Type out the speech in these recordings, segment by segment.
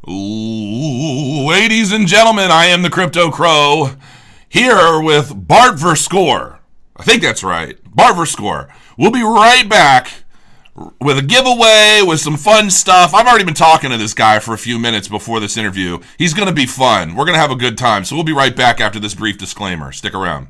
Ladies and gentlemen, I am the Crypto Crow here with Bart Verschoor. I think that's right. Bart Verschoor. We'll be right back with a giveaway, with some fun stuff. I've already been talking to this guy for a few minutes before this interview. He's going to be fun. We're going to have a good time. So we'll be right back after this brief disclaimer. Stick around.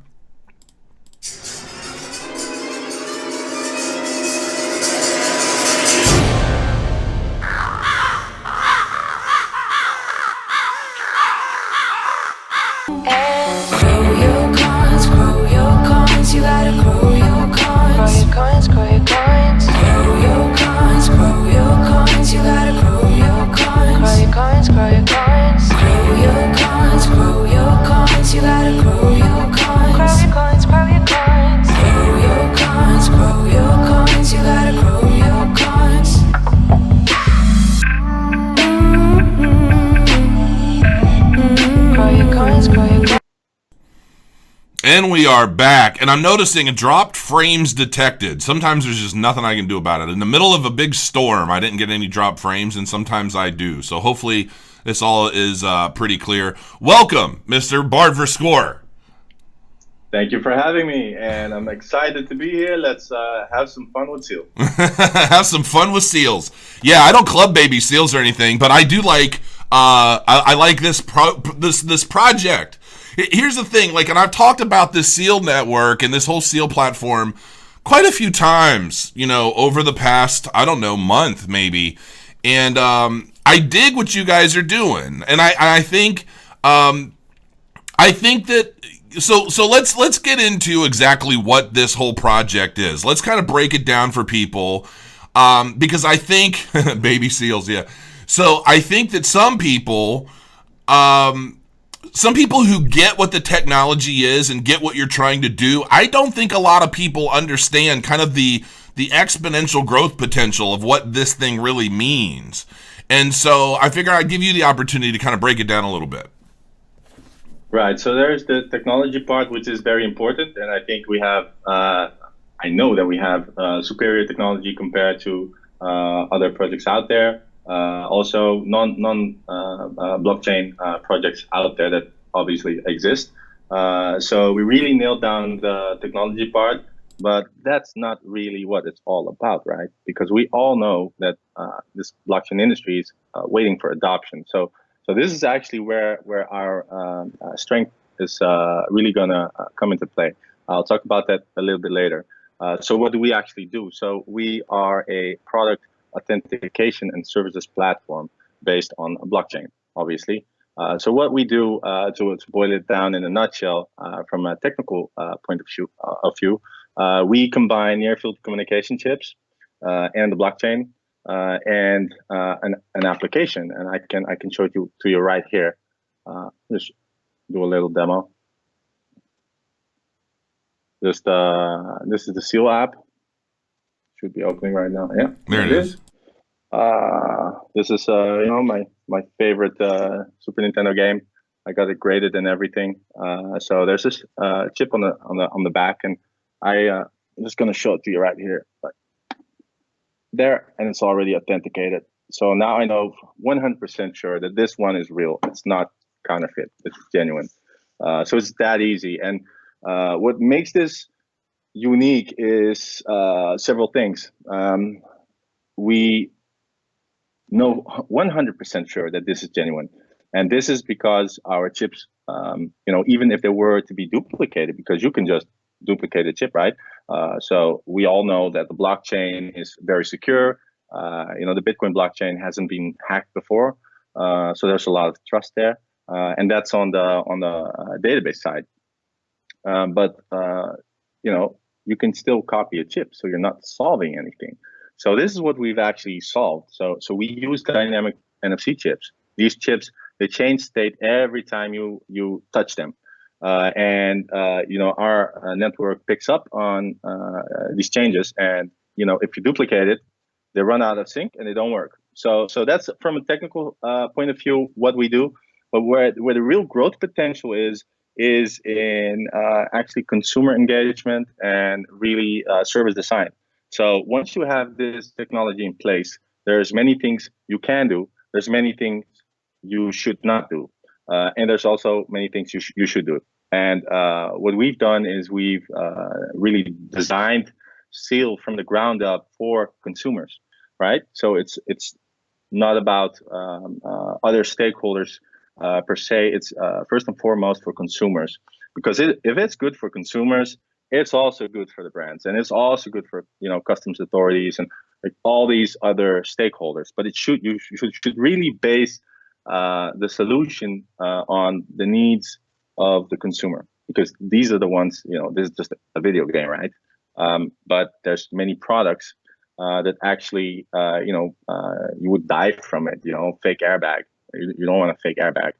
You gotta grow your coins. Grow your coins, grow your coins. Grow your coins, grow your coins. You gotta grow your coins. Grow your coins, grow your coins. Grow your coins, grow your coins. You gotta grow your coins. Grow your coins, grow your coins. Grow your coins, grow your coins. You gotta grow your coins. Grow your coins, grow your coins. And we are back, and I'm noticing dropped frames detected. Sometimes there's just nothing I can do about it. In the middle of a big storm, I didn't get any dropped frames, and sometimes I do. So hopefully this all is pretty clear. Welcome, Mr. Bart Verschoor. Thank you for having me, and I'm excited to be here. Let's have some fun with seals. Have some fun with seals. Yeah, I don't club baby seals or anything, but I do like I like this project. Here's the thing, and I've talked about this seal network and this whole seal platform quite a few times, over the past, I don't know, month maybe. And I dig what you guys are doing. And I think that so let's get into exactly what this whole project is. Let's kind of break it down for people. Because I think baby seals, yeah. So I think that some people who get what the technology is and get what you're trying to do, I don't think a lot of people understand kind of the exponential growth potential of what this thing really means. And so I figure I'd give you the opportunity to kind of break it down a little bit. Right. So there's the technology part, which is very important. And I think we have, I know that we have superior technology compared to other projects out there. Also blockchain projects out there that obviously exist. So we really nailed down the technology part, but that's not really what it's all about, right? Because we all know that this blockchain industry is waiting for adoption. So this is actually where our strength is really gonna come into play. I'll talk about that a little bit later. So what do we actually do? So we are a product authentication and services platform based on a blockchain, obviously. So what we do, to boil it down in a nutshell, from a technical point of view, we combine near-field communication chips and the blockchain and an application, and I can show it to you right here. Just do a little demo. This is the Seal app. Should be opening right now. Yeah, there it is. This is my favorite Super Nintendo game. I got it graded and everything. So there's this chip on the back, and I'm just gonna show it to you right here. There, and it's already authenticated. So now I know 100% sure that this one is real. It's not counterfeit. It's genuine. So it's that easy. And what makes this unique is several things. We know 100% sure that this is genuine, and this is because our chips, even if they were to be duplicated, because you can just duplicate a chip, right? So we all know that the blockchain is very secure. The Bitcoin blockchain hasn't been hacked before, so there's a lot of trust there, and that's on the database side. But you can still copy a chip, so you're not solving anything. So this is what we've actually solved. So we use dynamic NFC chips. These chips, they change state every time you touch them. And our network picks up on these changes, and if you duplicate it, they run out of sync and they don't work. So that's from a technical point of view what we do. But where the real growth potential is in actually consumer engagement and really service design. So once you have this technology in place, there's many things you can do. There's many things you should not do, and there's also many things you should do. And what we've done is we've really designed Seal from the ground up for consumers, right? So it's not about other stakeholders per se. It's first and foremost for consumers, because if it's good for consumers, it's also good for the brands, and it's also good for customs authorities and like all these other stakeholders. But you should really base the solution on the needs of the consumer, because these are the ones, this is just a video game, right? But there's many products that actually, you would die from it. Fake airbag. You don't want a fake airbag,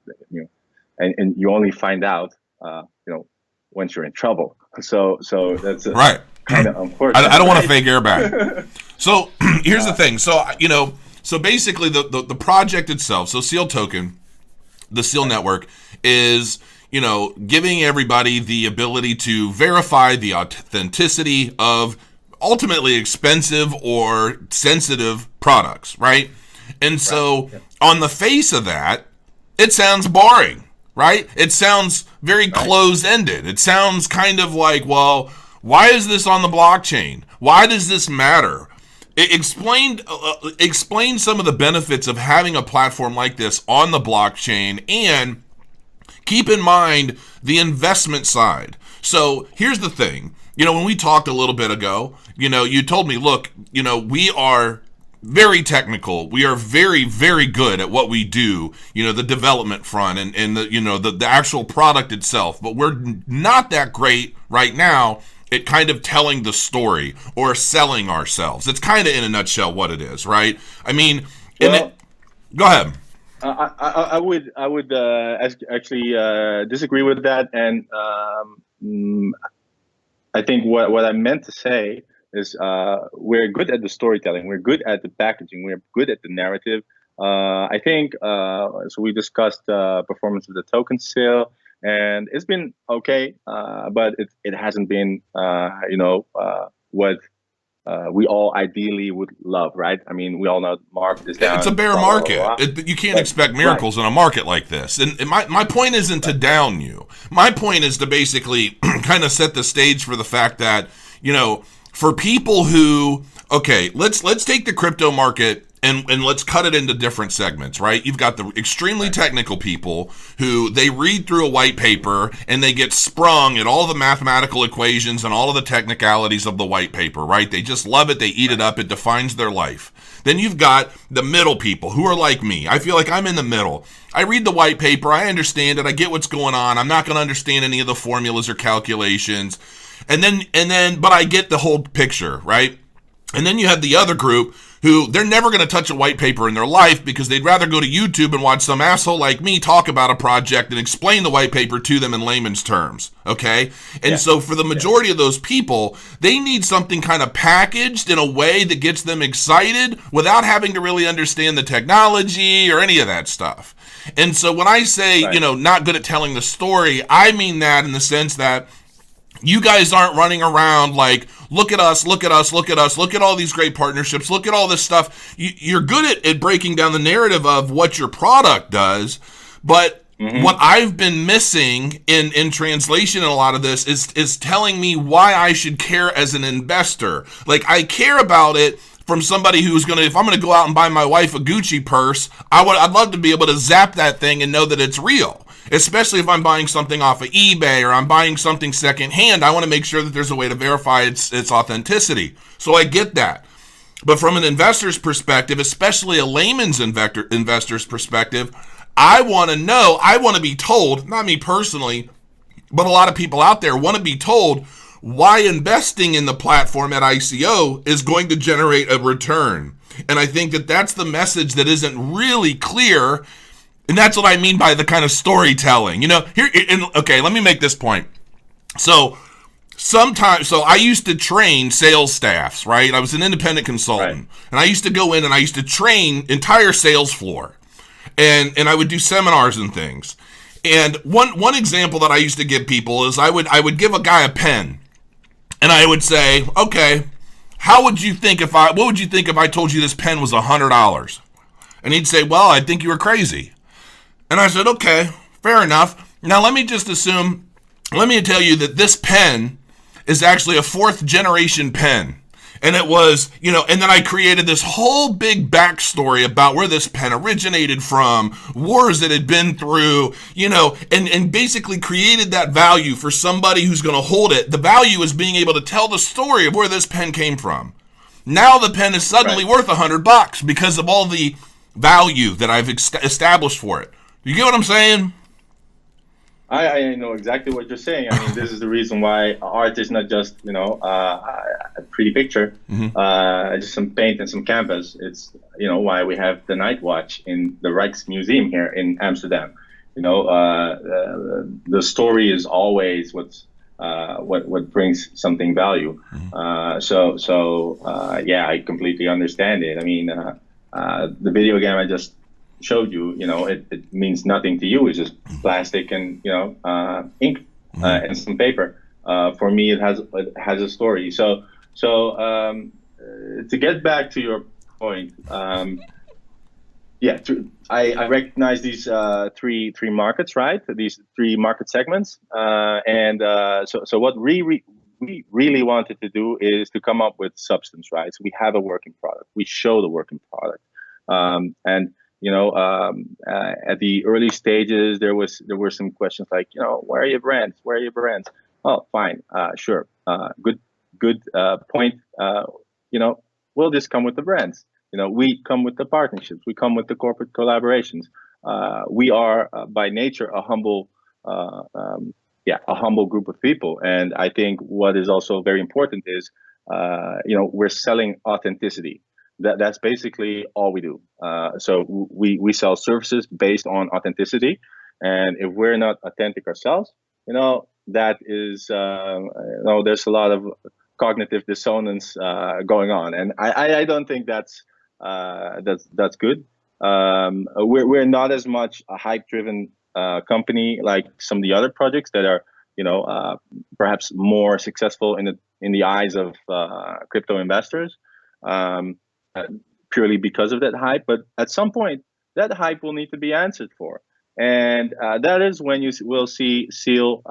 and you only find out, once you're in trouble. So that's right. Kind of unfortunate. I don't want a fake airbag. So here's the thing. So so basically the project itself. So Seal Token, the Seal Network, is giving everybody the ability to verify the authenticity of ultimately expensive or sensitive products, right? And so on the face of that, it sounds boring, right? It sounds very closed-ended. It sounds kind of like, well, why is this on the blockchain? Why does this matter? Explain some of the benefits of having a platform like this on the blockchain, and keep in mind the investment side. So here's the thing. When we talked a little bit ago, you told me, look, we are very technical. We are very, very good at what we do, the development front and the actual product itself. But we're not that great right now at kind of telling the story or selling ourselves. It's kind of in a nutshell what it is, right? I mean, go ahead. I would actually disagree with that, and I think what I meant to say is we're good at the storytelling, we're good at the packaging, we're good at the narrative. I think so. We discussed performance of the token sale, and it's been okay, but it hasn't been what we all ideally would love, right? I mean, we all know the market is down. It's a bear market. You can't expect miracles in a market like this. And my point isn't to down you. My point is to basically kind of set the stage for the fact that, for people who, okay, let's take the crypto market and let's cut it into different segments, right? You've got the extremely technical people who they read through a white paper and they get sprung at all the mathematical equations and all of the technicalities of the white paper, right? They just love it. They eat it up. It defines their life. Then you've got the middle people who are like me. I feel like I'm in the middle. I read the white paper. I understand it. I get what's going on. I'm not going to understand any of the formulas or calculations. And then, but I get the whole picture, right? And then you have the other group who they're never going to touch a white paper in their life because they'd rather go to YouTube and watch some asshole like me talk about a project and explain the white paper to them in layman's terms, okay? And so for the majority of those people, they need something kind of packaged in a way that gets them excited without having to really understand the technology or any of that stuff. And so when I say, not good at telling the story, I mean that in the sense that you guys aren't running around like, look at us, look at us, look at us, look at all these great partnerships, look at all this stuff. You're good at breaking down the narrative of what your product does, but what I've been missing in translation in a lot of this is telling me why I should care as an investor. Like, I care about it from somebody who's going to, if I'm going to go out and buy my wife a Gucci purse, I'd love to be able to zap that thing and know that it's real. Especially if I'm buying something off of eBay or I'm buying something secondhand, I want to make sure that there's a way to verify its authenticity. So I get that. But from an investor's perspective, especially a layman's investor's perspective, I want to know, I want to be told, not me personally, but a lot of people out there want to be told why investing in the platform at ICO is going to generate a return. And I think that that's the message that isn't really clear. And that's what I mean by the kind of storytelling. Okay, let me make this point. So I used to train sales staffs, right? I was an independent consultant. And I used to go in and I used to train entire sales floor. And I would do seminars and things. And one example that I used to give people is I would give a guy a pen. And I would say, okay, what would you think if I told you this pen was $100? And he'd say, well, I think you were crazy. And I said, okay, fair enough. Now let me tell you that this pen is actually a 4th generation pen. And it was, and then I created this whole big backstory about where this pen originated from, wars it had been through, and basically created that value for somebody who's going to hold it. The value is being able to tell the story of where this pen came from. Now the pen is suddenly worth $100 because of all the value that I've established for it. You get what I'm saying? I know exactly what you're saying. I mean, this is the reason why art is not just, a pretty picture, just some paint and some canvas. It's, why we have the Night Watch in the Rijksmuseum here in Amsterdam. The story is always what brings something value. Yeah, I completely understand it. I mean, the video game I just showed you, it means nothing to you. It's just plastic and ink and some paper. For me, it has a story. So to get back to your point, I recognize these three markets, right? These 3 market segments, so what we really wanted to do is to come up with substance, right? So we have a working product. We show the working product, at the early stages, there were some questions like, where are your brands? Where are your brands? Oh, fine, sure, good point. We'll just come with the brands. We come with the partnerships. We come with the corporate collaborations. We are by nature a humble group of people, and I think what is also very important is, we're selling authenticity. That's basically all we do. So we sell services based on authenticity, and if we're not authentic ourselves, that is, there's a lot of cognitive dissonance going on, and I don't think that's good. We're not as much a hype-driven company like some of the other projects that are, perhaps more successful in the eyes of crypto investors. Purely because of that hype, but at some point that hype will need to be answered for, and that is when you will see Seal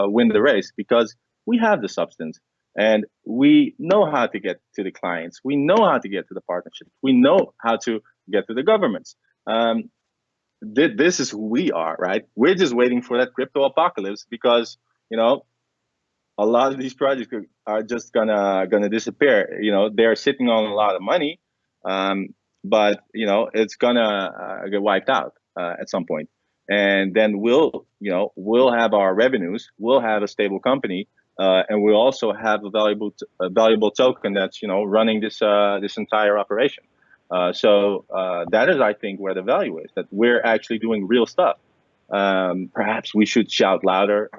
win the race, because we have the substance and we know how to get to the clients, we know how to get to the partnerships, we know how to get to the governments. This is who we are, right? We're just waiting for that crypto apocalypse, because a lot of these projects are just gonna disappear. They're sitting on a lot of money, but it's gonna get wiped out at some point, and then we'll have our revenues, we'll have a stable company, and we'll also have a valuable token that's running this entire operation. So that is, I think, where the value is, that we're actually doing real stuff. Perhaps we should shout louder.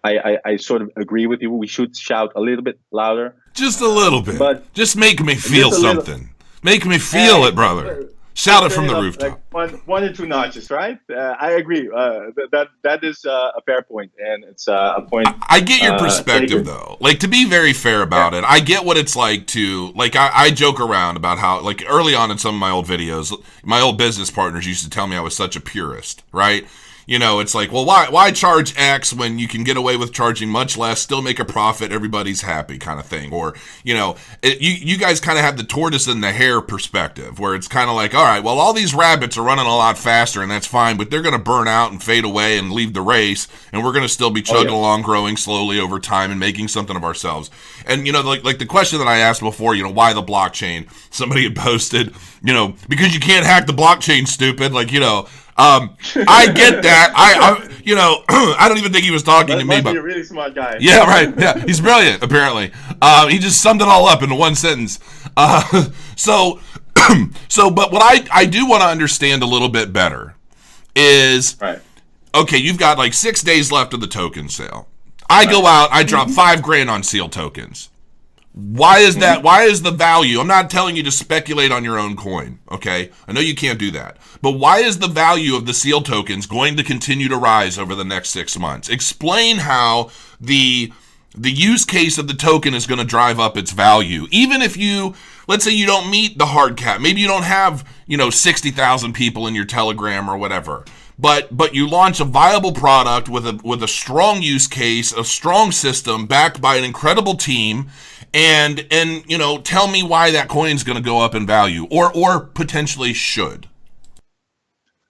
I sort of agree with you. We should shout a little bit louder. Just a little bit. But just make me feel something. Make me feel it, brother. Shout it from the rooftop. Like one or 2 notches, right? I agree. That is a fair point, and it's a point. I get your perspective, though. Like, to be very fair about it, I get what it's like to, like, I joke around about how, like, early on in some of my old videos, my old business partners used to tell me I was such a purist, right? It's like, well, why charge X when you can get away with charging much less, still make a profit, everybody's happy kind of thing. Or, you guys kind of have the tortoise and the hare perspective, where it's kind of like, all right, well, all these rabbits are running a lot faster, and that's fine, but they're going to burn out and fade away and leave the race, and we're going to still be chugging along, growing slowly over time and making something of ourselves. And, like the question that I asked before, why the blockchain? Somebody had posted, because you can't hack the blockchain, stupid. Like, I get that. I don't even think he was talking to me, but a really smart guy. Yeah, right. Yeah, he's brilliant. Apparently, he just summed it all up into one sentence. So, but what I do want to understand a little bit better is, right. Okay, you've got like 6 days left of the token sale. I go out, I drop $5,000 on Seal tokens. Why is that? Why is the value? I'm not telling you to speculate on your own coin, okay? I know you can't do that. But why is the value of the Seal tokens going to continue to rise over the next 6 months? Explain how the use case of the token is going to drive up its value. Even if you let's say you don't meet the hard cap. Maybe you don't have, 60,000 people in your Telegram or whatever. But you launch a viable product with a strong use case, a strong system backed by an incredible team, and tell me why that coin's going to go up in value or potentially should.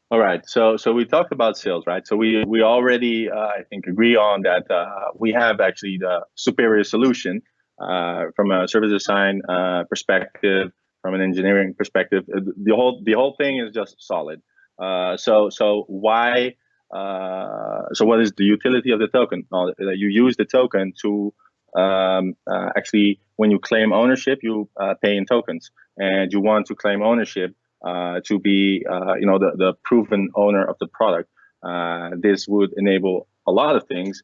All right. So we talked about sales, right? So we already I think agree on that we have actually the superior solution from a service design perspective, from an engineering perspective. The whole thing is just solid. So why? So what is the utility of the token? You use the token to actually, when you claim ownership, you pay in tokens, and you want to claim ownership to be, the proven owner of the product. This would enable a lot of things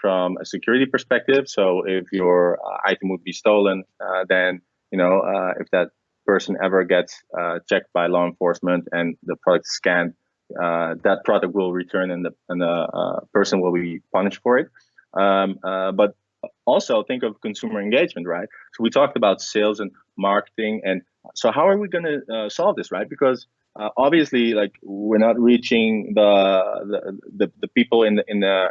from a security perspective. So if your item would be stolen, then if that person ever gets checked by law enforcement and the product scanned, that product will return and the person will be punished for it. But also think of consumer engagement, right? So we talked about sales and marketing, and so how are we going to solve this, right? Because obviously, like, we're not reaching the people in the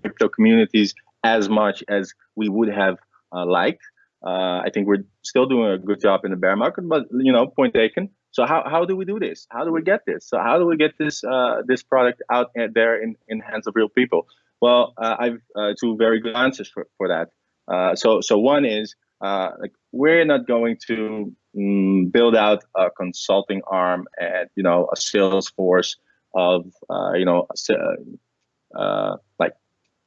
crypto communities as much as we would have liked. I think we're still doing a good job in the bear market, but point taken. So how do we do this? How do we get this? So how do we get this product out there in hands of real people? Well, I've two very good answers for that. So one is we're not going to build out a consulting arm and a sales force of like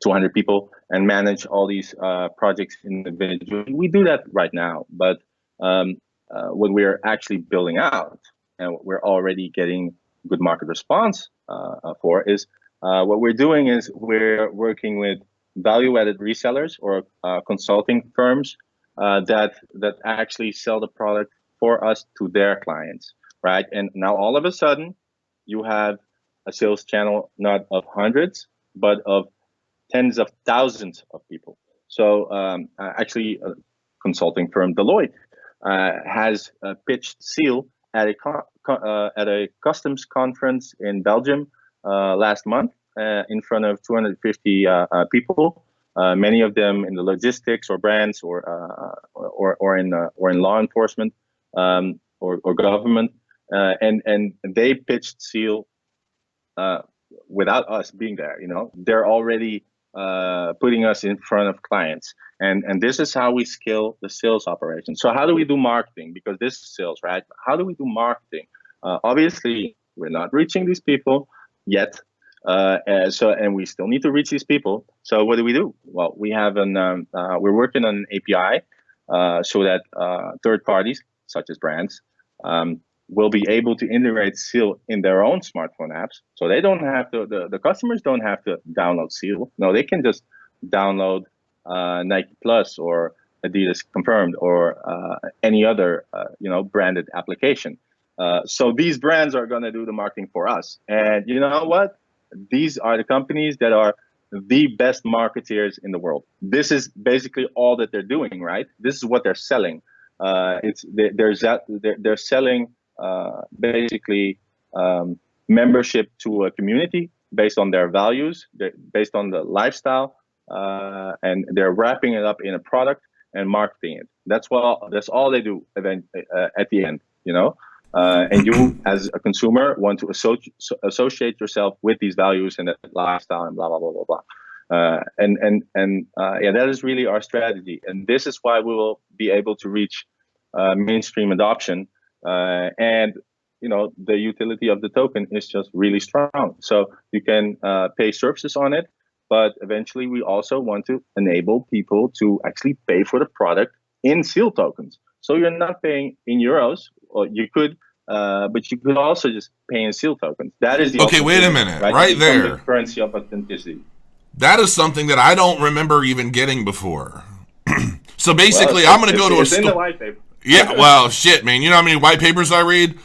200 people and manage all these projects individually. We do that right now, but what we're actually building out and what we're already getting good market response for is what we're doing is we're working with value-added resellers or consulting firms that actually sell the product for us to their clients, right? And now all of a sudden, you have a sales channel not of hundreds, but of tens of thousands of people. So actually, a consulting firm Deloitte has pitched Seal at a customs conference in Belgium last month in front of 250 people. Many of them in the logistics or brands or in law enforcement or government, and they pitched Seal without us being there. They're already putting us in front of clients, and this is how we scale the sales operation. So how do we do marketing? Because this is sales, right? How do we do marketing? Obviously, we're not reaching these people yet. And we still need to reach these people. So what do? Well, we have we're working on an API so that third parties, such as brands, will be able to integrate Seal in their own smartphone apps. So they don't have to, the customers don't have to download Seal. No, they can just download Nike Plus or Adidas Confirmed or any other, branded application. So these brands are going to do the marketing for us. And you know what? These are the companies that are the best marketeers in the world. This is basically all that they're doing, right? This is what they're selling. They're selling basically membership to a community based on their values, based on the lifestyle, and they're wrapping it up in a product and marketing it. That's all they do at the end, and you, as a consumer, want to associate yourself with these values and that lifestyle and blah blah blah blah blah. That is really our strategy, and this is why we will be able to reach mainstream adoption. And the utility of the token is just really strong. So you can pay services on it, but eventually we also want to enable people to actually pay for the product in Seal tokens. So you're not paying in euros, or you could, but you could also just pay in Seal tokens. That is the okay. Wait a minute, right there. The currency of authenticity. That is something that I don't remember even getting before. So basically, I'm going to go to a store. In the white paper. Yeah, well, shit, man. You know how many white papers I read?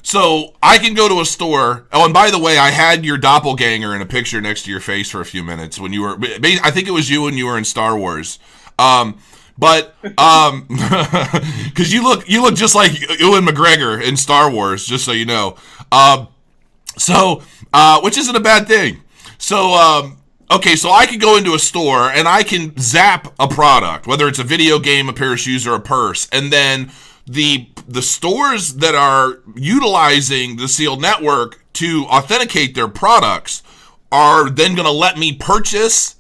So I can go to a store. Oh, and by the way, I had your doppelganger in a picture next to your face for a few minutes when you were. I think it was you when you were in Star Wars. But because you look just like Ewan McGregor in Star Wars, just so you know. Which isn't a bad thing. So okay, so I can go into a store and I can zap a product, whether it's a video game, a pair of shoes, or a purse, and then the stores that are utilizing the sealed network to authenticate their products are then going to let me purchase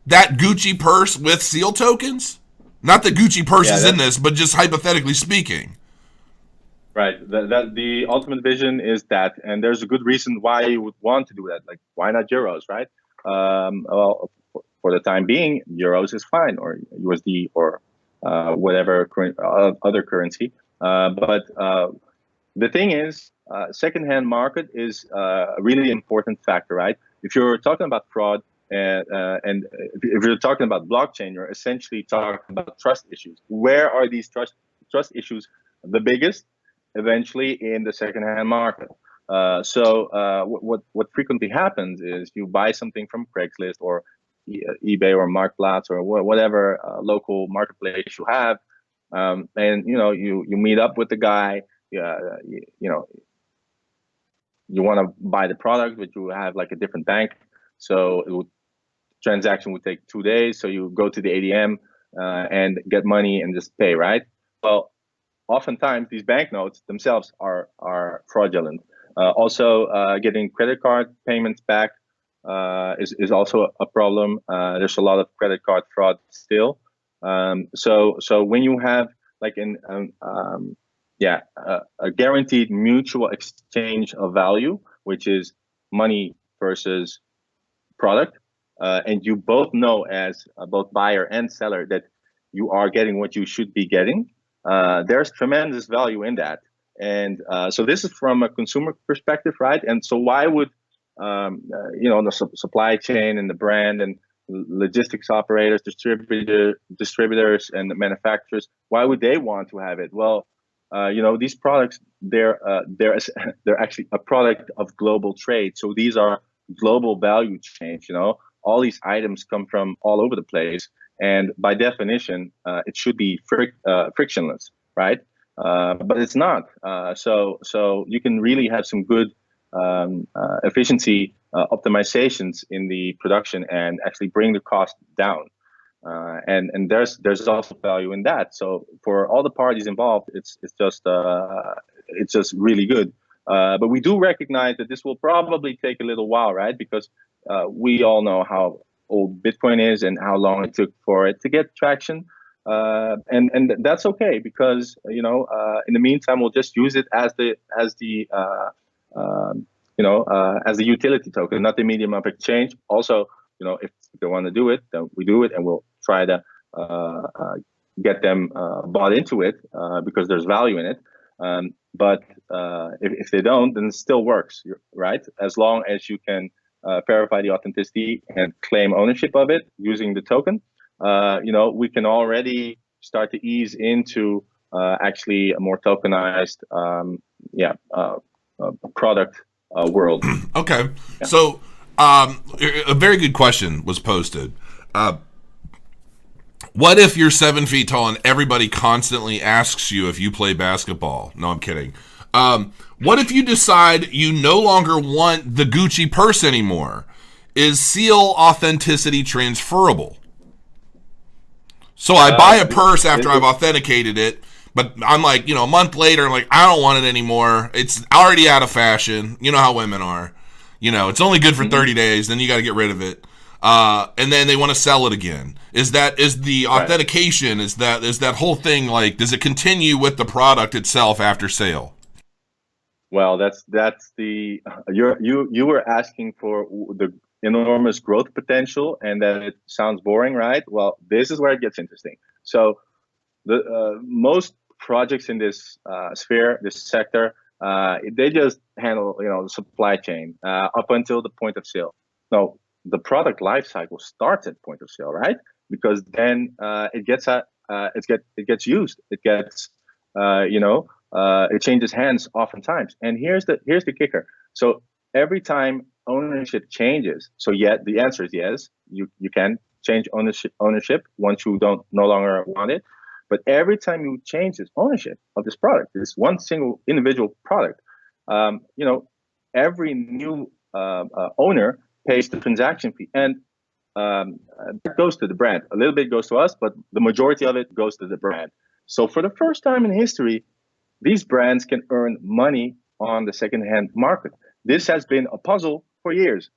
that Gucci purse with seal tokens. Not that Gucci purse is in this, but just hypothetically speaking. Right. The ultimate vision is that, and there's a good reason why you would want to do that. Like, why not euros, right? Well, for the time being, euros is fine, or USD, or whatever other currency. But the thing is, secondhand market is a really important factor, right? If you're talking about fraud, and if you're talking about blockchain, you're essentially talking about trust issues. Where are these trust issues the biggest? Eventually in the secondhand market. What frequently happens is you buy something from Craigslist or eBay or Marktplaats or whatever local marketplace you have, and you meet up with the guy. You want to buy the product, but you have like a different bank, so transaction would take 2 days. So you go to the ATM and get money and just pay, right? Well, oftentimes these banknotes themselves are fraudulent. Also, getting credit card payments back is also a problem. There's a lot of credit card fraud still. So when you have like a guaranteed mutual exchange of value, which is money versus product, and you both know as both buyer and seller that you are getting what you should be getting, there's tremendous value in that. And so this is from a consumer perspective, right? And so why would the supply chain and the brand and logistics operators, distributors and the manufacturers, why would they want to have it? Well, these products, they're actually a product of global trade. So these are global value chains. All these items come from all over the place, and by definition, it should be frictionless, right? But it's not. So you can really have some good efficiency optimizations in the production and actually bring the cost down. And there's also value in that. So for all the parties involved, it's just really good. But we do recognize that this will probably take a little while, right? Because we all know how old Bitcoin is and how long it took for it to get traction. And that's okay, because in the meantime we'll just use it as the utility token, not the medium of exchange. Also, if they want to do it, then we do it, and we'll try to get them bought into it because there's value in it. But if they don't, then it still works, right? As long as you can verify the authenticity and claim ownership of it using the token. We can already start to ease into actually a more tokenized, product world. Okay, yeah. So a very good question was posted. What if you're 7 feet tall and everybody constantly asks you if you play basketball? No, I'm kidding. What if you decide you no longer want the Gucci purse anymore? Is seal authenticity transferable? So I buy a purse after I've authenticated it, but I'm like, a month later, I'm like, I don't want it anymore. It's already out of fashion. You know how women are. It's only good for 30 days, then you got to get rid of it. And then they want to sell it again. Is the authentication, is that whole thing, like, does it continue with the product itself after sale? Well, that's the you were asking for the enormous growth potential, and then it sounds boring, right? Well, this is where it gets interesting. So the most projects in this sphere, this sector, they just handle the supply chain up until the point of sale. No, the product life cycle starts at point of sale, right? Because then it gets used. It gets it changes hands oftentimes. And here's the kicker. So every time ownership changes, so the answer is yes, you can change ownership once you don't no longer want it. But every time you change this ownership of this product, this one single individual product, every new owner pays the transaction fee, and that goes to the brand. A little bit goes to us, but the majority of it goes to the brand. So for the first time in history, these brands can earn money on the secondhand market. This has been a puzzle for years.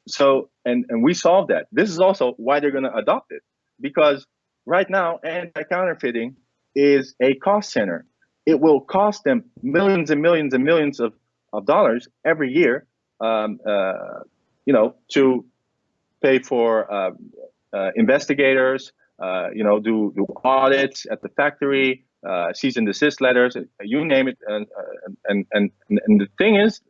So we solved that. This is also why they're going to adopt it, because right now anti-counterfeiting is a cost center. It will cost them millions and millions and millions of dollars every year, to pay for investigators, do audits at the factory, cease and desist letters, you name it. And the thing is,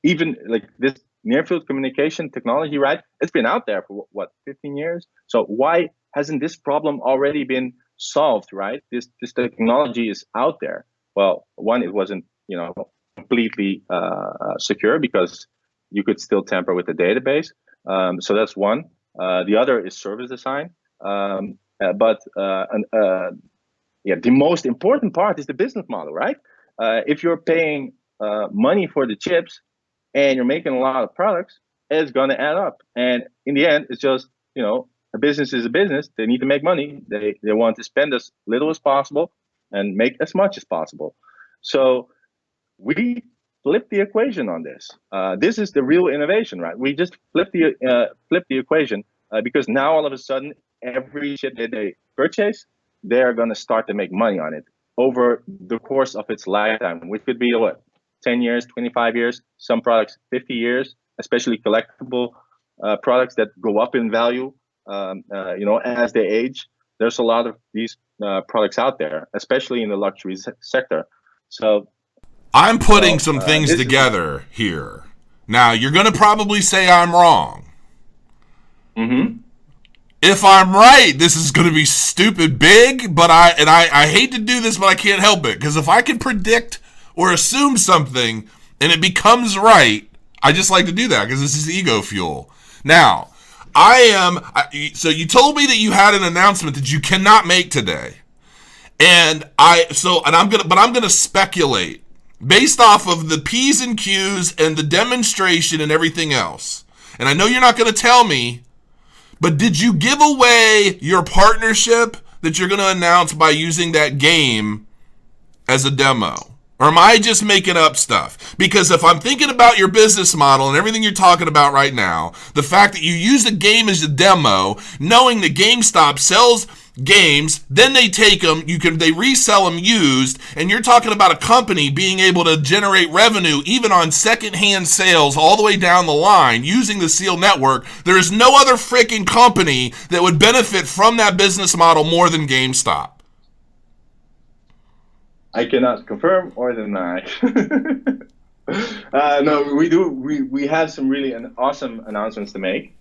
even like this near field communication technology, right? It's been out there for what, 15 years? So why hasn't this problem already been solved, right? This technology is out there. Well, one, it wasn't, completely secure because you could still tamper with the database. So that's one. The other is service design. The most important part is the business model, right? If you're paying money for the chips and you're making a lot of products, it's going to add up. And in the end, it's just, a business is a business. They need to make money. They want to spend as little as possible and make as much as possible. So we flip the equation on this. This is the real innovation, right? We just flip the equation because now all of a sudden, every chip that they purchase, they're going to start to make money on it over the course of its lifetime, which could be 10 years, 25 years, some products 50 years, especially collectible products that go up in value, as they age. There's a lot of these products out there, especially in the luxury sector. So I'm putting some things together here. Now, you're going to probably say I'm wrong. Mm-hmm. If I'm right, this is going to be stupid big, but I hate to do this, but I can't help it. Because if I can predict or assume something and it becomes right, I just like to do that because this is ego fuel. Now, so you told me that you had an announcement that you cannot make today. I'm going to speculate based off of the P's and Q's and the demonstration and everything else. And I know you're not going to tell me, but did you give away your partnership that you're going to announce by using that game as a demo? Or am I just making up stuff? Because if I'm thinking about your business model and everything you're talking about right now, the fact that you use the game as a demo, knowing that GameStop sells games, then they take them, they resell them used, and you're talking about a company being able to generate revenue even on secondhand sales all the way down the line using the Seal network. There is no other freaking company that would benefit from that business model more than GameStop. I cannot confirm or deny. No, we do. We have some really awesome announcements to make,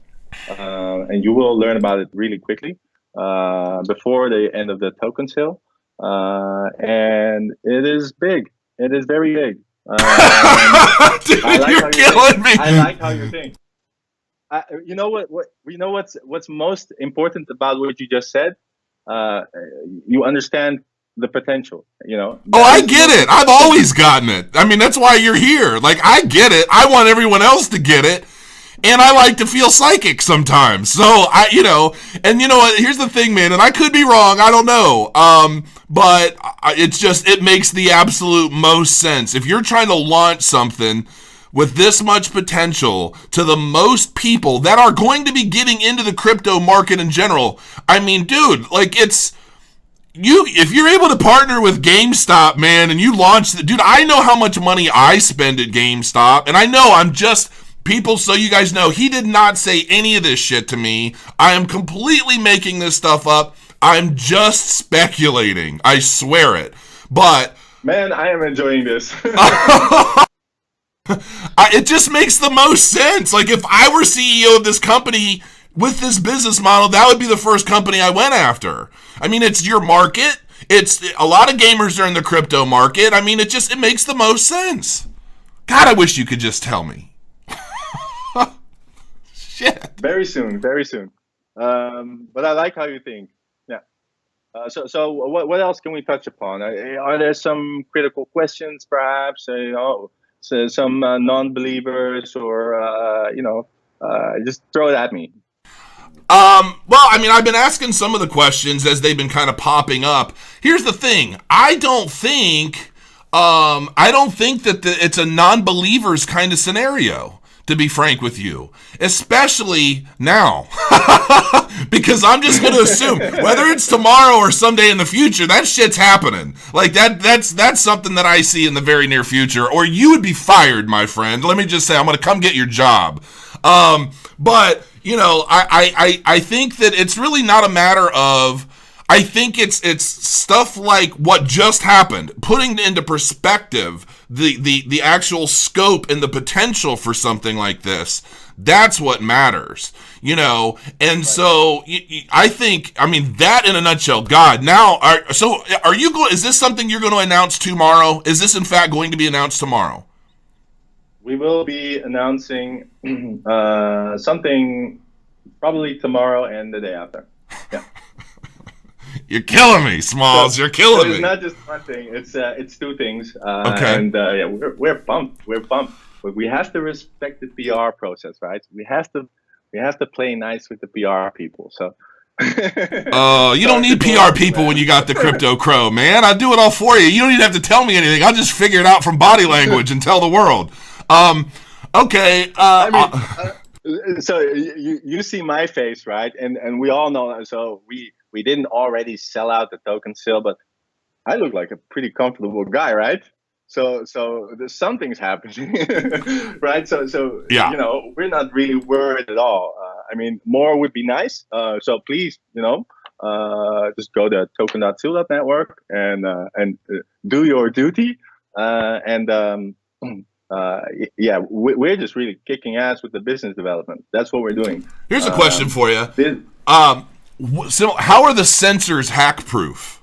and you will learn about it really quickly before the end of the token sale. And it is big. It is very big. Dude, you're killing me. I like how you think. You know what? What's most important about what you just said? You understand the potential, Oh, I get it. I've always gotten it. I mean, that's why you're here. Like, I get it. I want everyone else to get it. And I like to feel psychic sometimes. So, and you know what? Here's the thing, man. And I could be wrong. I don't know. But it makes the absolute most sense. If you're trying to launch something with this much potential to the most people that are going to be getting into the crypto market in general, I mean, dude, like if you're able to partner with GameStop, man, and you launch dude, I know how much money I spend at GameStop, and I know people, so you guys know, he did not say any of this shit to me. I am completely making this stuff up. I'm just speculating. I swear it. But man, I am enjoying this. It just makes the most sense. Like, if I were CEO of this company with this business model, that would be the first company I went after. I mean, it's your market. It's a lot of gamers are in the crypto market. I mean, it makes the most sense. God, I wish you could just tell me. Shit. Very soon. Very soon. But I like how you think. Yeah. So what else can we touch upon? Are there some critical questions, perhaps? So some non-believers, or just throw it at me. Well, I mean, I've been asking some of the questions as they've been kind of popping up. Here's the thing: I don't think that it's a non-believers kind of scenario. To be frank with you, especially now, because I'm just going to assume whether it's tomorrow or someday in the future, that shit's happening. Like that's something that I see in the very near future, or you would be fired, my friend. Let me just say, I'm going to come get your job. But I think that it's really not a matter of. I think it's stuff like what just happened, putting into perspective the actual scope and the potential for something like this. That's what matters, And right. So I think, that in a nutshell. God, now, are you going? Is this something you're going to announce tomorrow? Is this in fact going to be announced tomorrow? We will be announcing something probably tomorrow and the day after. Yeah. You're killing me, Smalls. You're killing me. It's not just one thing. It's two things. Okay. And we're pumped. We're pumped. But we have to respect the PR process, right? We have to play nice with the PR people. So. You don't need PR people when you got the Crypto Crow, man. I do it all for you. You don't even have to tell me anything. I'll just figure it out from body language and tell the world. Okay. So you see my face, right? And we all know. So we didn't already sell out the token still, but I look like a pretty comfortable guy, right? So there's something's happening, right? So yeah. We're not really worried at all. More would be nice. So please, just go to token.seal.network and do your duty. We're just really kicking ass with the business development. That's what we're doing. Here's a question for you. So how are the sensors hack proof?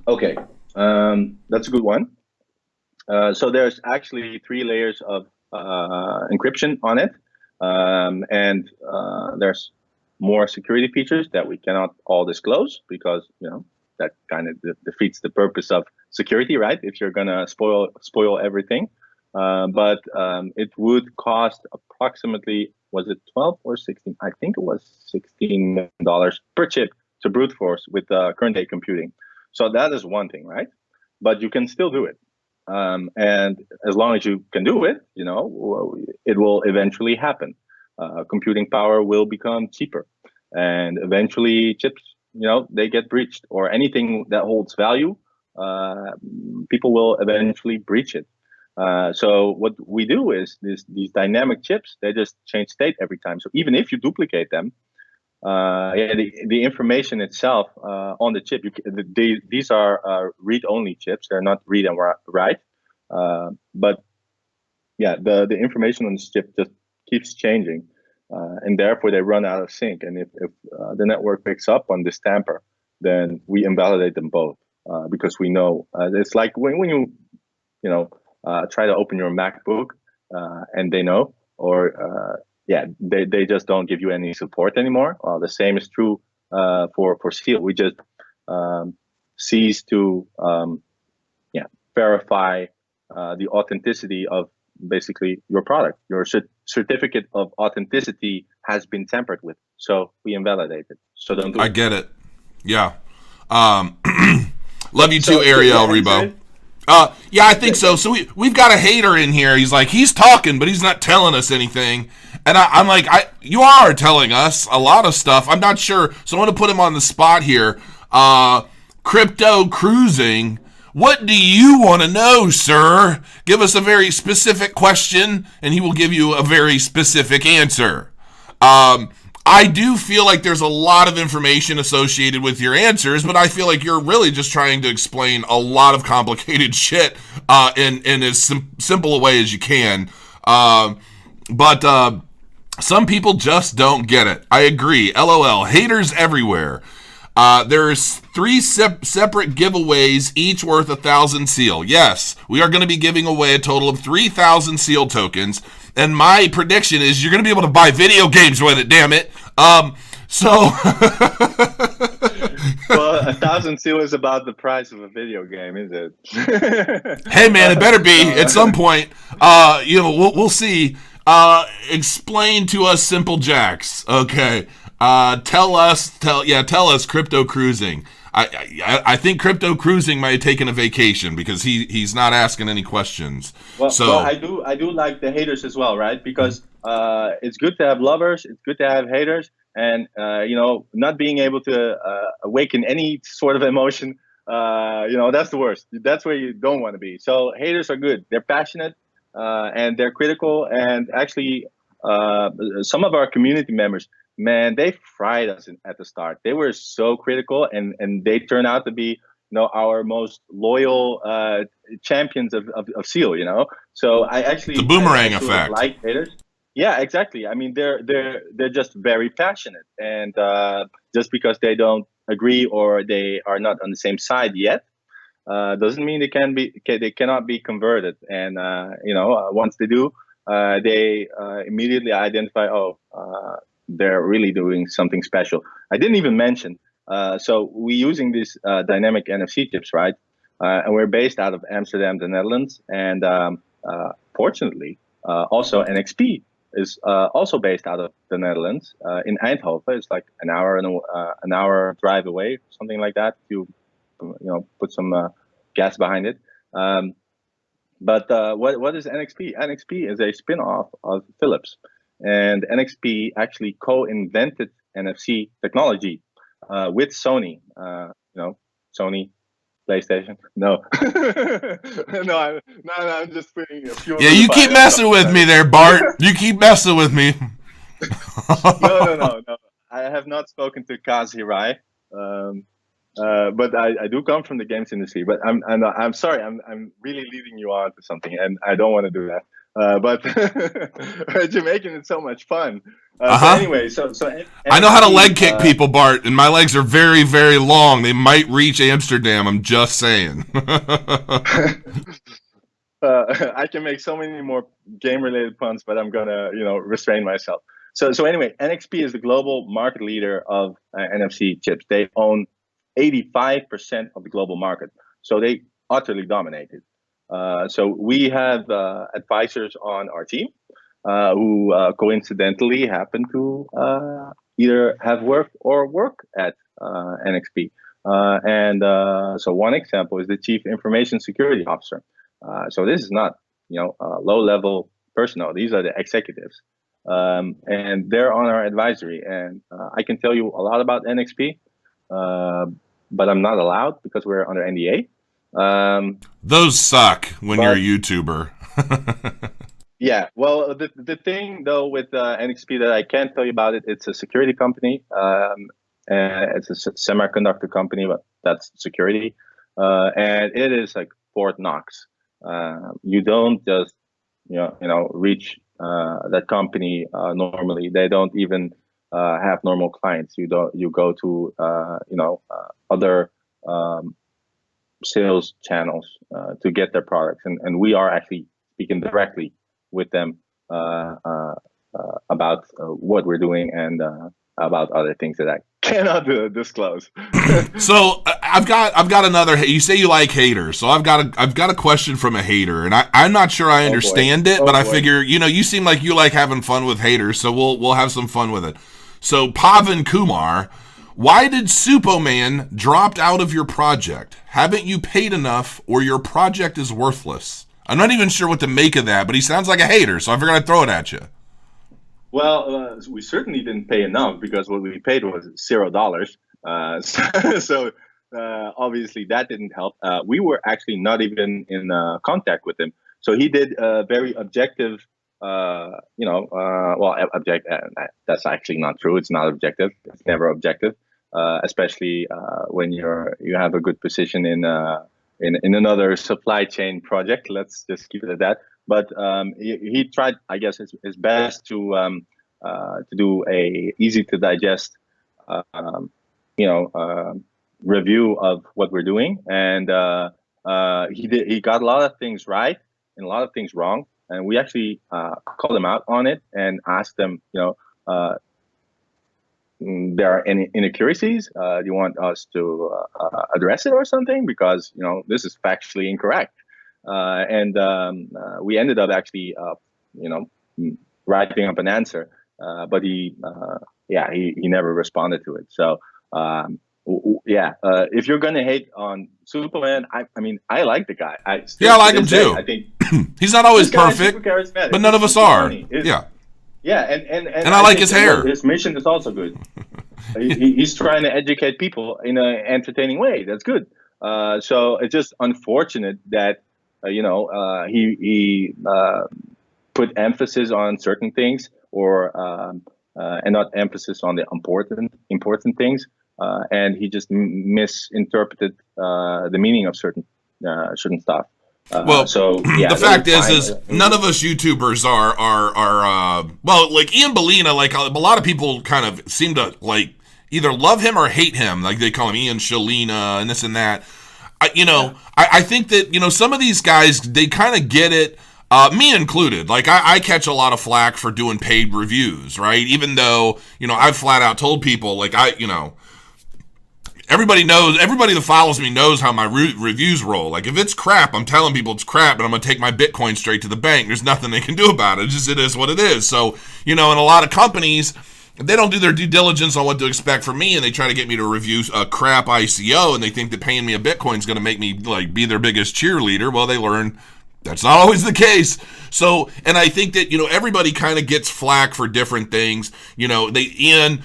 Okay, that's a good one. So there's actually 3 layers of encryption on it, and there's more security features that we cannot all disclose because that kind of defeats the purpose of security, right? If you're gonna spoil everything, but it would cost approximately, was it 12 or 16? I think it was $16 per chip to brute force with current day computing. So that is one thing, right? But you can still do it. And as long as you can do it, it will eventually happen. Computing power will become cheaper, and eventually chips, they get breached, or anything that holds value, people will eventually breach it. So what we do is these dynamic chips, they just change state every time. So even if you duplicate them, the information itself on the chip, these are read-only chips. They're not read and write. But the information on this chip just keeps changing, and therefore they run out of sync. And if the network picks up on this tamper, then we invalidate them both because we know it's like when you try to open your MacBook and they know, or they just don't give you any support anymore. The same is true for Seal. We just cease to verify the authenticity of basically your product. Your certificate of authenticity has been tampered with, so we invalidate it. So don't do it. I get it. Yeah. Love you too, Ariel Rebo. I think so. So we've got a hater in here. He's talking, but he's not telling us anything. And I'm like, you are telling us a lot of stuff. I'm not sure. So I want to put him on the spot here. Crypto cruising. What do you want to know, sir? Give us a very specific question, and he will give you a very specific answer. I do feel like there's a lot of information associated with your answers, but I feel like you're really just trying to explain a lot of complicated shit in as simple a way as you can. But some people just don't get it. I agree. LOL. Haters everywhere. There's 3 separate giveaways, each worth 1,000 seal. Yes, we are going to be giving away a total of 3,000 seal tokens. And my prediction is you're going to be able to buy video games with it, damn it. So, Well, 1,000 seal is about the price of a video game, is it? hey man, it better be So, at some point. We'll see. Explain to us, Simple Jacks. Okay. Tell us crypto cruising. I think crypto cruising might have taken a vacation because he's not asking any questions. well, I do like the haters as well, right? Because it's good to have lovers, it's good to have haters, and not being able to awaken any sort of emotion, that's the worst. That's where you don't want to be. So haters are good. They're passionate, and they're critical. And actually, some of our community members, man, they fried us at the start. They were so critical, and they turned out to be our most loyal champions of seal. So the I boomerang actually effect. like haters. Yeah, exactly. I mean, they're just very passionate, and just because they don't agree or they are not on the same side yet, doesn't mean they cannot be converted. And once they do, they immediately identify, they're really doing something special. I didn't even mention. So we're using these dynamic NFC chips, right? And we're based out of Amsterdam, the Netherlands, and fortunately, also NXP is also based out of the Netherlands in Eindhoven. It's like an hour drive away, something like that. If you put some gas behind it. But what is NXP? NXP is a spin-off of Philips, and NXP actually co-invented NFC technology with Sony. Sony, PlayStation. No, I'm just putting a few. Yeah, you keep messing with me there, Bart. You keep messing with me. No. I have not spoken to Kazi Rai. But I do come from the games industry. But I'm sorry, I'm really leading you on to something, and I don't want to do that. But you're making it so much fun. So anyway, so I know how to leg kick people, Bart, and my legs are very, very long. They might reach Amsterdam. I'm just saying. I can make so many more game-related puns, but I'm gonna, restrain myself. So anyway, NXP is the global market leader of NFC chips. They own 85% of the global market. So they utterly dominated. So we have advisors on our team who coincidentally happen to either have worked or work at NXP. So one example is the Chief Information Security Officer. So this is not, low-level personnel. These are the executives. And they're on our advisory. And I can tell you a lot about NXP. But I'm not allowed because we're under NDA. Those suck when you're a YouTuber. Yeah, well, the thing though with NXP that I can't tell you about it's a security company. It's a semiconductor company, but that's security. And it is like Fort Knox. You don't just reach that company normally. They don't even have normal clients. You go to other sales channels to get their products, and we are actually speaking directly with them about what we're doing and about other things that I cannot disclose. So I've got another. You say you like haters, so I've got a question from a hater, and I'm not sure I understand it, but I figure you seem like you like having fun with haters, so we'll have some fun with it. So Pavan Kumar, why did Supoman dropped out of your project? Haven't you paid enough, or your project is worthless? I'm not even sure what to make of that, but he sounds like a hater, so I figured I'd throw it at you. Well, we certainly didn't pay enough because what we paid was $0. So obviously that didn't help. We were actually not even in contact with him. So he did a very objective, that's actually not true. It's not objective. It's never objective, especially when you have a good position in another supply chain project. Let's just keep it at that. But he tried, I guess, his best to do a easy to digest, review of what we're doing, and he got a lot of things right and a lot of things wrong, and we actually called him out on it and asked them, there are any inaccuracies? Do you want us to address it or something? Because this is factually incorrect. And we ended up actually, writing up an answer, but he never responded to it. So if you're gonna hate on Superman, I like the guy. I like him too. I think he's not always perfect, but none of us are. Yeah, and I like his hair. His mission is also good. He's trying to educate people in an entertaining way. That's good. So it's just unfortunate that he put emphasis on certain things, and not emphasis on the important things, and he just misinterpreted the meaning of certain stuff. The fact is none of us YouTubers are like Ian Bellina. Like a lot of people kind of seem to like either love him or hate him. Like they call him Ian Shalina and this and that. I think that some of these guys, they kind of get it. Me included. Like I catch a lot of flack for doing paid reviews, right? Even though I've flat out told people like everybody that follows me knows how my reviews roll. Like if it's crap, I'm telling people it's crap, and I'm gonna take my Bitcoin straight to the bank. There's nothing they can do about it. It is what it is. So in a lot of companies, they don't do their due diligence on what to expect from me, and they try to get me to review a crap ICO, and they think that paying me a Bitcoin is gonna make me like be their biggest cheerleader. Well, they learn that's not always the case. So, and I think that everybody kind of gets flack for different things. Ian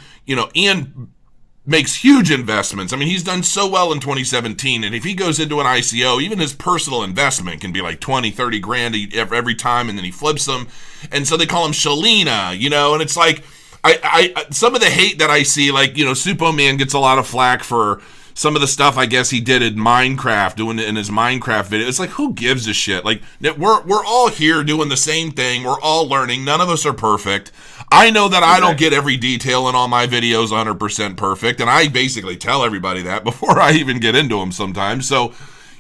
makes huge investments. I mean, he's done so well in 2017, and if he goes into an ICO, even his personal investment can be like 20, 30 grand every time, and then he flips them. And so they call him Shalina, and it's like, I some of the hate that I see, like, Supo Man gets a lot of flack for some of the stuff I guess he did in Minecraft, doing it in his Minecraft video. It's like, who gives a shit? Like, we're all here doing the same thing. We're all learning. None of us are perfect. I know that I don't get every detail in all my videos 100% perfect, and I basically tell everybody that before I even get into them sometimes. So,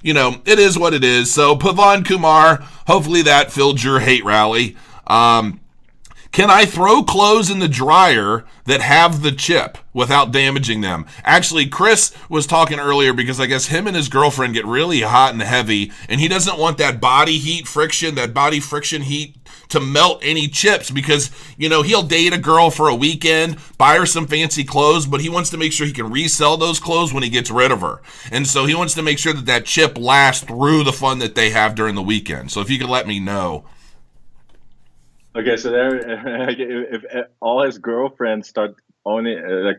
it is what it is. So, Pavan Kumar, hopefully that filled your hate rally. Can I throw clothes in the dryer that have the chip without damaging them? Actually, Chris was talking earlier because I guess him and his girlfriend get really hot and heavy, and he doesn't want that body friction heat to melt any chips because, he'll date a girl for a weekend, buy her some fancy clothes, but he wants to make sure he can resell those clothes when he gets rid of her. And so he wants to make sure that chip lasts through the fun that they have during the weekend. So if you could let me know. Okay, so if all his girlfriends start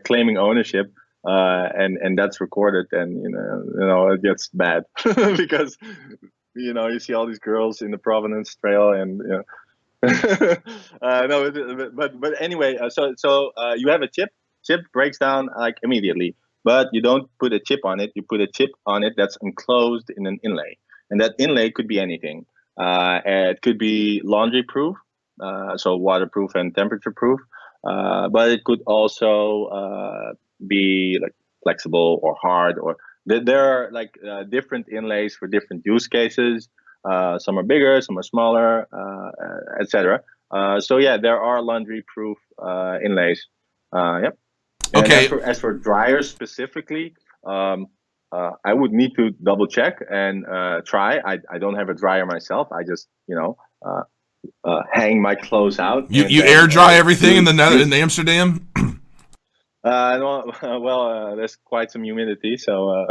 claiming ownership, and that's recorded, then it gets bad because you see all these girls in the Provenance Trail, and no, but anyway, so you have a chip. Chip breaks down like immediately, but you don't put a chip on it. You put a chip on it that's enclosed in an inlay, and that inlay could be anything. It could be laundry proof. So waterproof and temperature proof, but it could also be like flexible or hard, or there are like different inlays for different use cases. Some are bigger, some are smaller, etc. So yeah, there are laundry proof inlays. Yep. And okay. As for dryers specifically, I would need to double check and try. I don't have a dryer myself. I just hang my clothes out. You air dry everything in Amsterdam? There's quite some humidity, so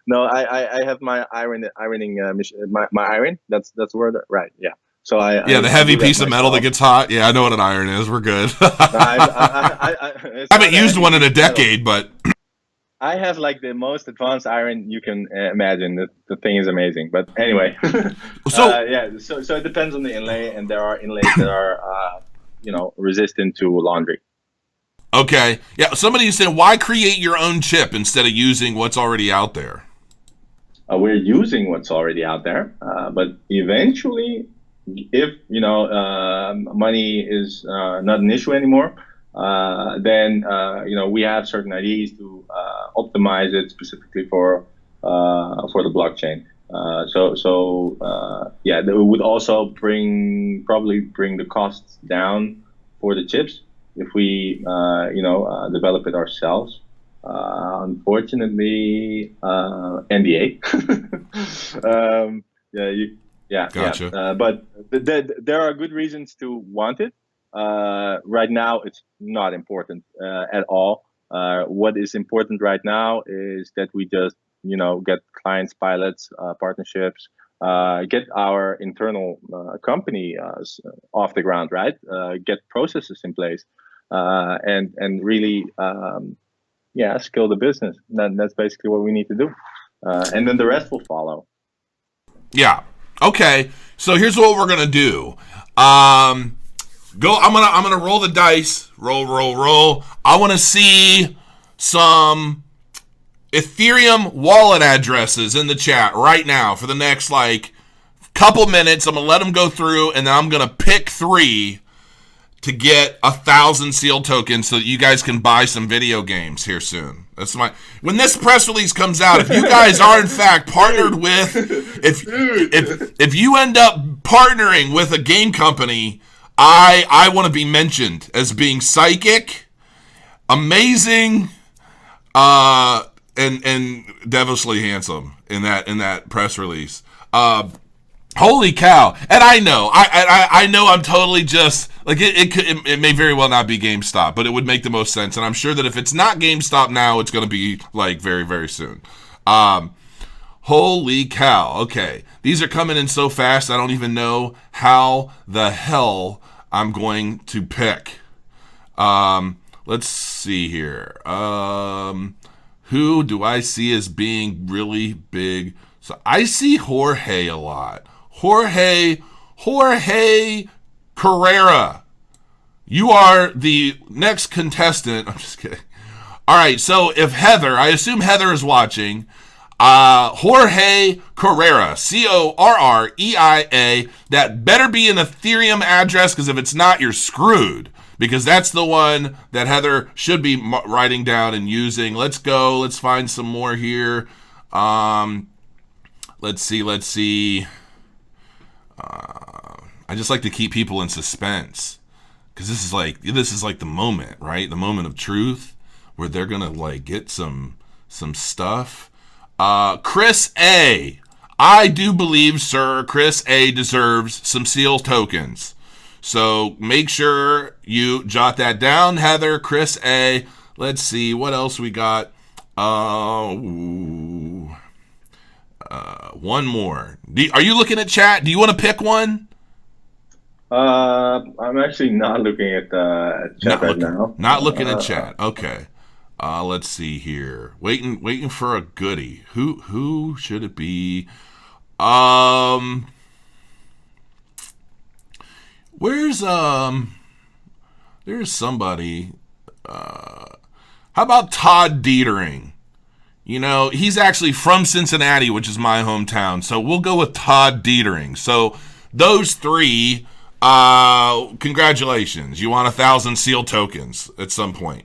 no. I have my ironing machine, my iron. That's the word, right? Yeah. So the heavy piece of metal that gets hot. Yeah, I know what an iron is. We're good. I haven't used one in a decade, but I have like the most advanced iron you can imagine. The thing is amazing. But anyway, so it depends on the inlay, and there are inlays that are resistant to laundry. Okay. Yeah. Somebody said, why create your own chip instead of using what's already out there? We're using what's already out there, but eventually, if money is not an issue anymore, then we have certain ideas to optimize it specifically for the blockchain. That would also probably bring the costs down for the chips. if we develop it ourselves. Unfortunately, NDA. Yeah, Gotcha. but there are good reasons to want it. Right now, it's not important at all. What is important right now is that we just get clients, pilots, partnerships, get our internal company off the ground, right? Get processes in place, and really scale the business. That's basically what we need to do, and then the rest will follow. Yeah. Okay. So here's what we're gonna do. Go. I'm gonna roll the dice. Roll. I want to see some Ethereum wallet addresses in the chat right now for the next couple minutes. I'm gonna let them go through, and then I'm gonna pick 3 to get 1,000 seal tokens so that you guys can buy some video games here soon. That's when this press release comes out. If you guys are in fact partnered with, if you end up partnering with a game company, I want to be mentioned as being psychic, amazing, and devilishly handsome in that press release. Holy cow! And I know I'm totally just it may very well not be GameStop, but it would make the most sense. And I'm sure that if it's not GameStop now, it's going to be very, very soon. Holy cow! Okay, these are coming in so fast. I don't even know how the hell I'm going to pick. Let's see here. Who do I see as being really big? So I see Jorge a lot. Jorge Carrera. You are the next contestant. I'm just kidding. All right, so if Heather, I assume Heather is watching, Jorge Carrera, Correia, that better be an Ethereum address, because if it's not, you're screwed, because that's the one that Heather should be writing down and using. Let's go. Let's find some more here. Let's see. I just like to keep people in suspense, because this is like the moment, right? The moment of truth where they're gonna get some stuff. Chris A. I do believe, sir, Chris A. deserves some seal tokens. So make sure you jot that down, Heather. Chris A. Let's see what else we got. One more. Are you looking at chat? Do you want to pick one? I'm actually not looking at chat right now. Not looking at chat. Okay. Let's see here. Waiting for a goodie. Who should it be? There's somebody. How about Todd Dietering? He's actually from Cincinnati, which is my hometown. So we'll go with Todd Dietering. So those 3, congratulations. You want 1,000 seal tokens at some point.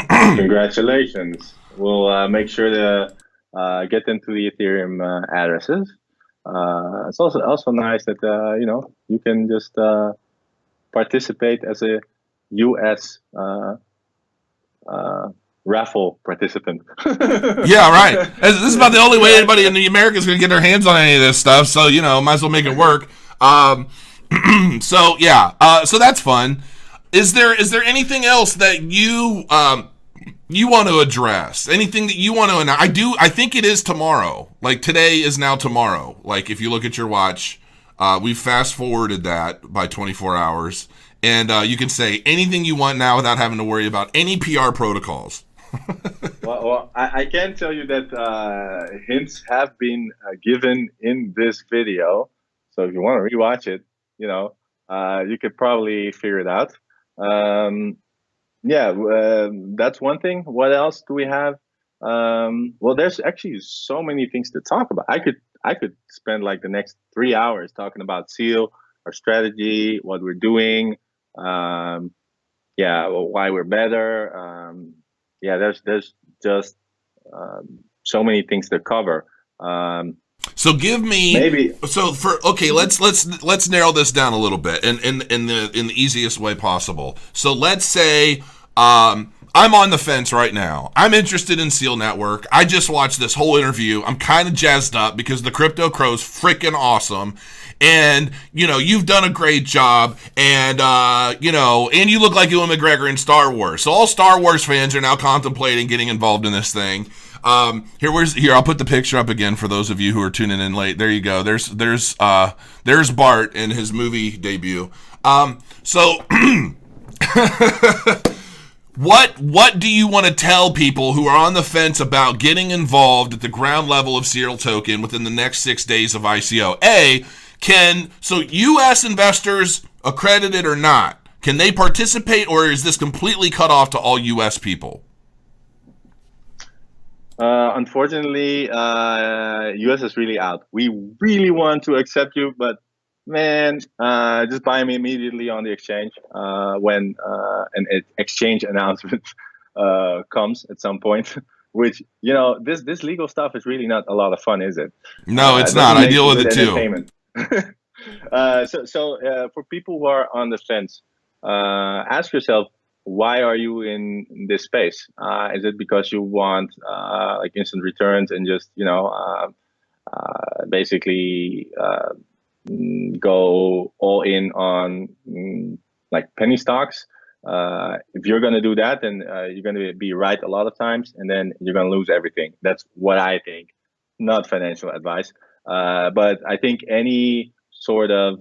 Congratulations. We'll make sure to get them to the Ethereum addresses. It's also nice that you can just participate as a US raffle participant. Yeah, right. This is about the only way anybody in the Americas is going to get their hands on any of this stuff. So might as well make it work. So yeah. So that's fun. Is there anything else that you want to address? Anything that you want to announce? I think it is tomorrow. Today is now tomorrow. If you look at your watch, we fast forwarded that by 24 hours, and you can say anything you want now without having to worry about any PR protocols. Well, I can tell you that hints have been given in this video. So if you want to rewatch it, you could probably figure it out. That's one thing. What else do we have? Well, there's actually so many things to talk about. I could spend the next 3 hours talking about Seal, our strategy, what we're doing, why we're better. There's just so many things to cover. So give me Maybe. let's narrow this down a little bit in the easiest way possible. So let's say I'm on the fence right now. I'm interested in Seal Network. I just watched this whole interview. I'm kind of jazzed up because the Crypto Crow's freaking awesome. And, you've done a great job. And, and you look like Ewan McGregor in Star Wars. So all Star Wars fans are now contemplating getting involved in this thing. Here, I'll put the picture up again for those of you who are tuning in late. There you go. There's Bart in his movie debut. So what do you want to tell people who are on the fence about getting involved at the ground level of Seal Token within the next 6 days of ICO? So U.S. investors, accredited or not, can they participate, or is this completely cut off to all U.S. people? Unfortunately, US is really out. We really want to accept you, but man, just buy me immediately on the exchange when an exchange announcement comes at some point. Which, this legal stuff is really not a lot of fun, is it? No, it's not. I deal with it too. So for people who are on the fence, ask yourself, why are you in this space? Is it because you want like instant returns and just basically go all in on like penny stocks? If you're going to do that, then you're going to be right a lot of times, and then you're going to lose everything. That's what I think. Not financial advice, but I think any sort of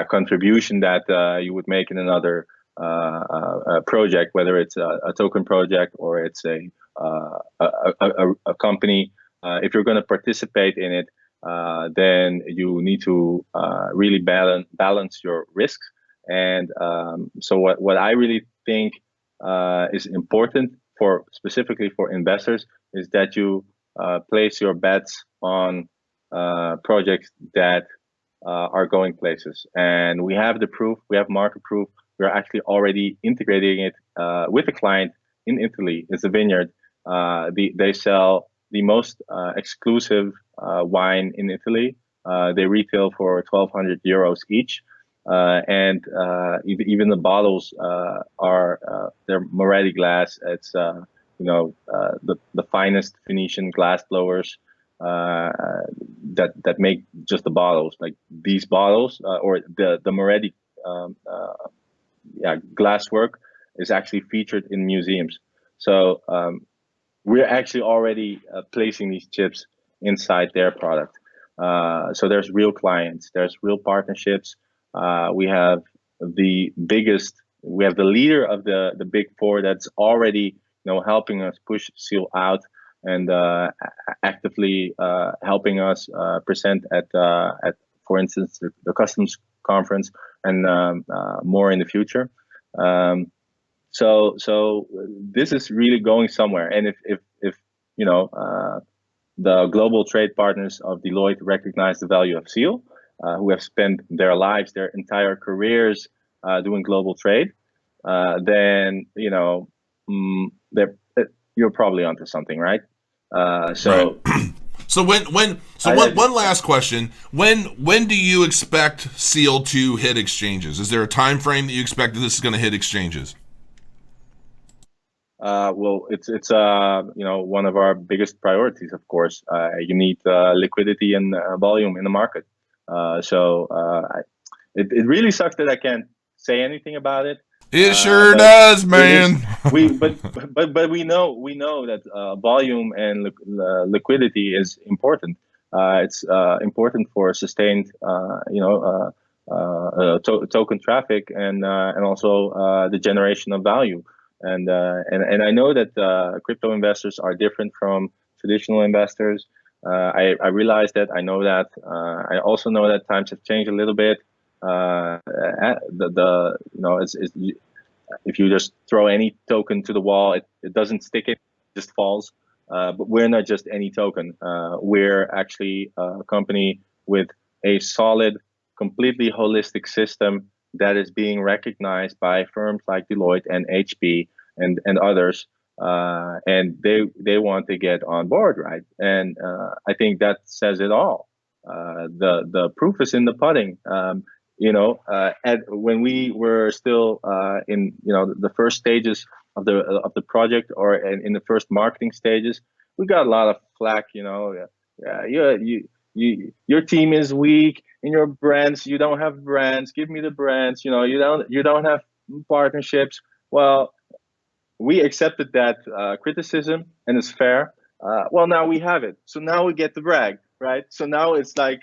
contribution that you would make in another project, whether it's a token project or it's a company, if you're going to participate in it, then you need to really balance your risks. And so what I really think is important specifically for investors is that you place your bets on projects that are going places. And we have the proof, we have market proof. We're actually already integrating it with a client in Italy. It's a vineyard. They sell the most exclusive wine in Italy. They retail for 1,200 euros each. And even the bottles they're Moretti glass. It's the finest Venetian glass blowers that make just the bottles. Like these bottles or the Moretti glasswork is actually featured in museums. So we're actually already placing these chips inside their product. So there's real clients, there's real partnerships. We have the leader of the big four that's already helping us push Seal out and actively helping us present at for instance the customs conference and more in the future. So this is really going somewhere. And if the global trade partners of Deloitte recognize the value of Seal, who have spent their lives, their entire careers doing global trade, then you're probably onto something, right? So. Right. One last question. When do you expect Seal to hit exchanges? Is there a time frame that you expect that this is going to hit exchanges? Well, it's one of our biggest priorities, of course. You need liquidity and volume in the market. It really sucks that I can't say anything about it. It sure does, man. But we know that volume and liquidity is important. It's important for sustained token traffic and also the generation of value. And I know that crypto investors are different from traditional investors. I realize that. I know that. I also know that times have changed a little bit. If you just throw any token to the wall, it doesn't stick, it just falls. But we're not just any token. We're actually a company with a solid, completely holistic system that is being recognized by firms like Deloitte and HP and others and they want to get on board, right? And I think that says it all. The proof is in the pudding. When we were still in the first stages of the project, or in the first marketing stages, we got a lot of flack. Your team is weak in your brands. You don't have brands. Give me the brands. You don't have partnerships. Well, we accepted that criticism, and it's fair. Well, now we have it, so now we get to brag, right? So now it's like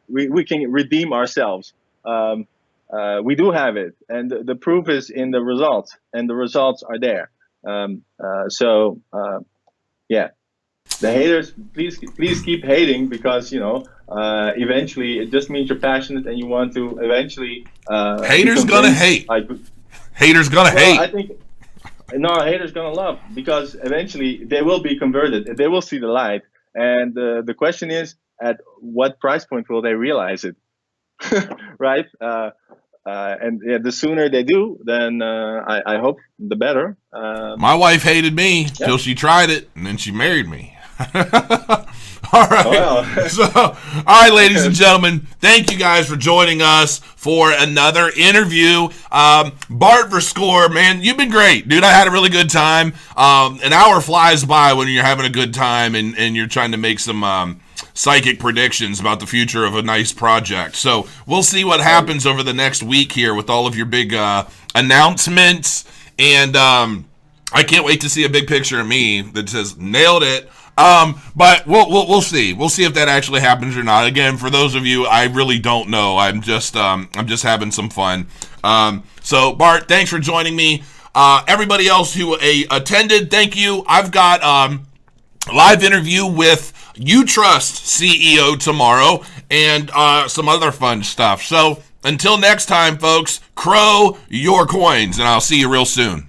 we can redeem ourselves. We do have it, and the proof is in the results, and the results are there. Yeah. The haters, please keep hating, because eventually it just means you're passionate and you want to eventually. Haters gonna hate. Haters gonna hate. I think haters gonna love, because eventually they will be converted. They will see the light, and the question is, at what price point will they realize it, right? The sooner they do, then I hope the better. My wife hated me till she tried it, and then she married me. All right. All right, ladies and gentlemen, thank you guys for joining us for another interview. Bart Verschoor, man, you've been great, dude. I had a really good time. An hour flies by when you're having a good time and you're trying to make some psychic predictions about the future of a nice project. So we'll see what happens over the next week here with all of your big announcements. And I can't wait to see a big picture of me that says "nailed it." But we'll see. We'll see if that actually happens or not. Again, for those of you, I really don't know. I'm just having some fun. So Bart, thanks for joining me. Everybody else who attended, thank you. I've got a live interview with UTrust CEO tomorrow, and some other fun stuff. So until next time, folks, crow your coins, and I'll see you real soon.